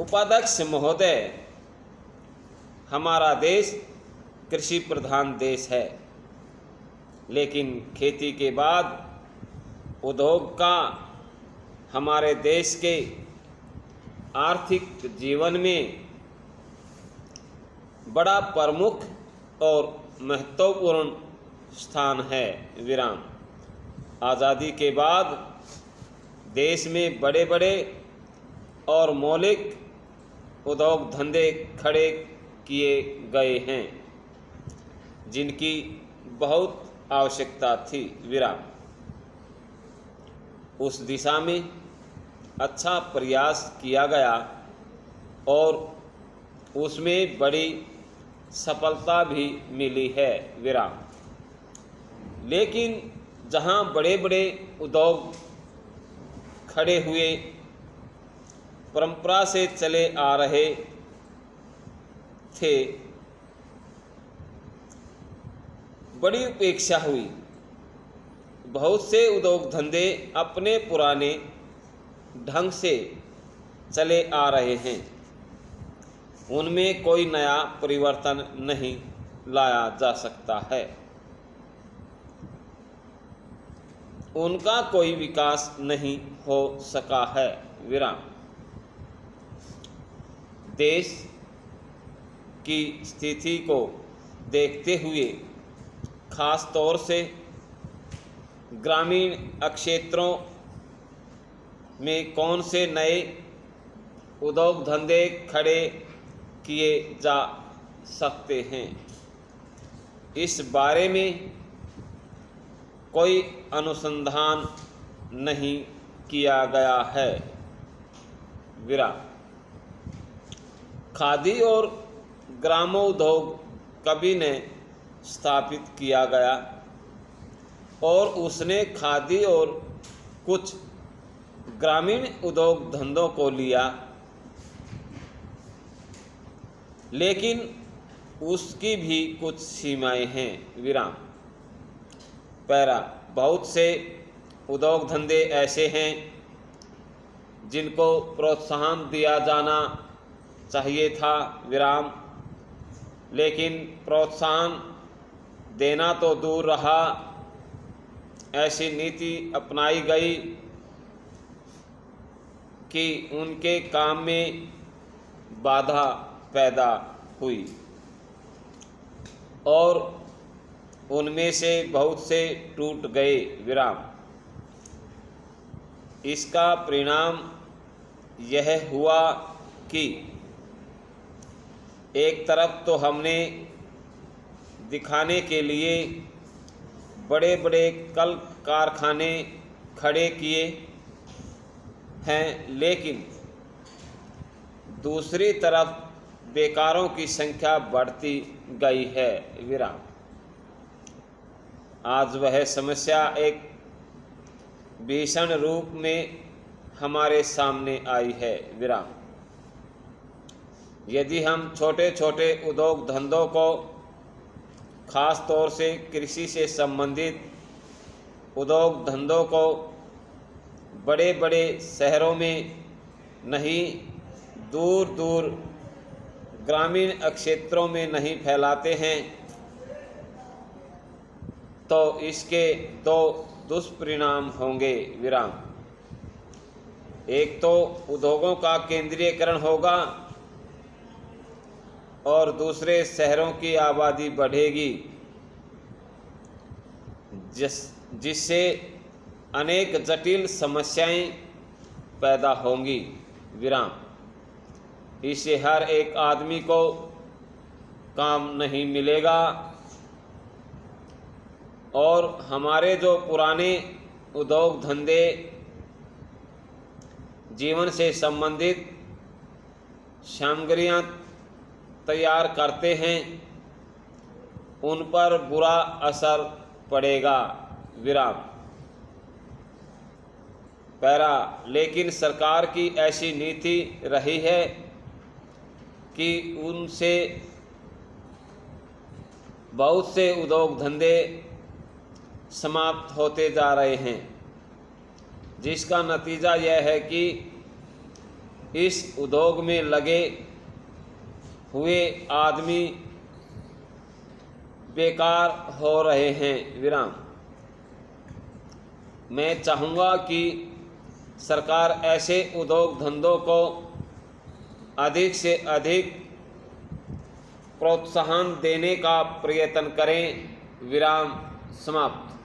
उपाध्यक्ष महोदय, हमारा देश कृषि प्रधान देश है, लेकिन खेती के बाद उद्योग का हमारे देश के आर्थिक जीवन में बड़ा प्रमुख और महत्वपूर्ण स्थान है। विराम। आज़ादी के बाद देश में बड़े बड़े और मौलिक उद्योग धंधे खड़े किए गए हैं, जिनकी बहुत आवश्यकता थी। विराम। उस दिशा में अच्छा प्रयास किया गया और उसमें बड़ी सफलता भी मिली है। विराम। लेकिन जहां बड़े बड़े उद्योग खड़े हुए परंपरा से चले आ रहे थे, बड़ी उपेक्षा हुई। बहुत से उद्योग धंधे अपने पुराने ढंग से चले आ रहे हैं, उनमें कोई नया परिवर्तन नहीं लाया जा सकता है, उनका कोई विकास नहीं हो सका है। विराम। देश की स्थिति को देखते हुए खास तौर से ग्रामीण क्षेत्रों में कौन से नए उद्योग धंधे खड़े किए जा सकते हैं, इस बारे में कोई अनुसंधान नहीं किया गया है। विराम। खादी और ग्रामोद्योग कवि ने स्थापित किया गया और उसने खादी और कुछ ग्रामीण उद्योग धंधों को लिया, लेकिन उसकी भी कुछ सीमाएं हैं। विराम। पैरा। बहुत से उद्योग धंधे ऐसे हैं जिनको प्रोत्साहन दिया जाना चाहिए था। विराम। लेकिन प्रोत्साहन देना तो दूर रहा, ऐसी नीति अपनाई गई कि उनके काम में बाधा पैदा हुई और उनमें से बहुत से टूट गए। विराम। इसका परिणाम यह हुआ कि एक तरफ तो हमने दिखाने के लिए बड़े बड़े कल कारखाने खड़े किए हैं, लेकिन दूसरी तरफ बेकारों की संख्या बढ़ती गई है। विराम। आज वह समस्या एक भीषण रूप में हमारे सामने आई है। विराम। यदि हम छोटे छोटे उद्योग धंधों को, खास तौर से कृषि से संबंधित उद्योग धंधों को बड़े बड़े शहरों में नहीं, दूर दूर ग्रामीण क्षेत्रों में नहीं फैलाते हैं, तो इसके दो दुष्परिणाम होंगे। विराम। एक तो उद्योगों का केंद्रीयकरण होगा और दूसरे शहरों की आबादी बढ़ेगी, जिससे अनेक जटिल समस्याएं पैदा होंगी। विराम। इससे हर एक आदमी को काम नहीं मिलेगा और हमारे जो पुराने उद्योग धंधे जीवन से संबंधित सामग्रियां तैयार करते हैं, उन पर बुरा असर पड़ेगा। विराम। पैरा। लेकिन सरकार की ऐसी नीति रही है कि उनसे बहुत से उद्योग धंधे समाप्त होते जा रहे हैं, जिसका नतीजा यह है कि इस उद्योग में लगे हुए आदमी बेकार हो रहे हैं। विराम। मैं चाहूँगा कि सरकार ऐसे उद्योग धंधों को अधिक से अधिक प्रोत्साहन देने का प्रयत्न करें। विराम समाप्त।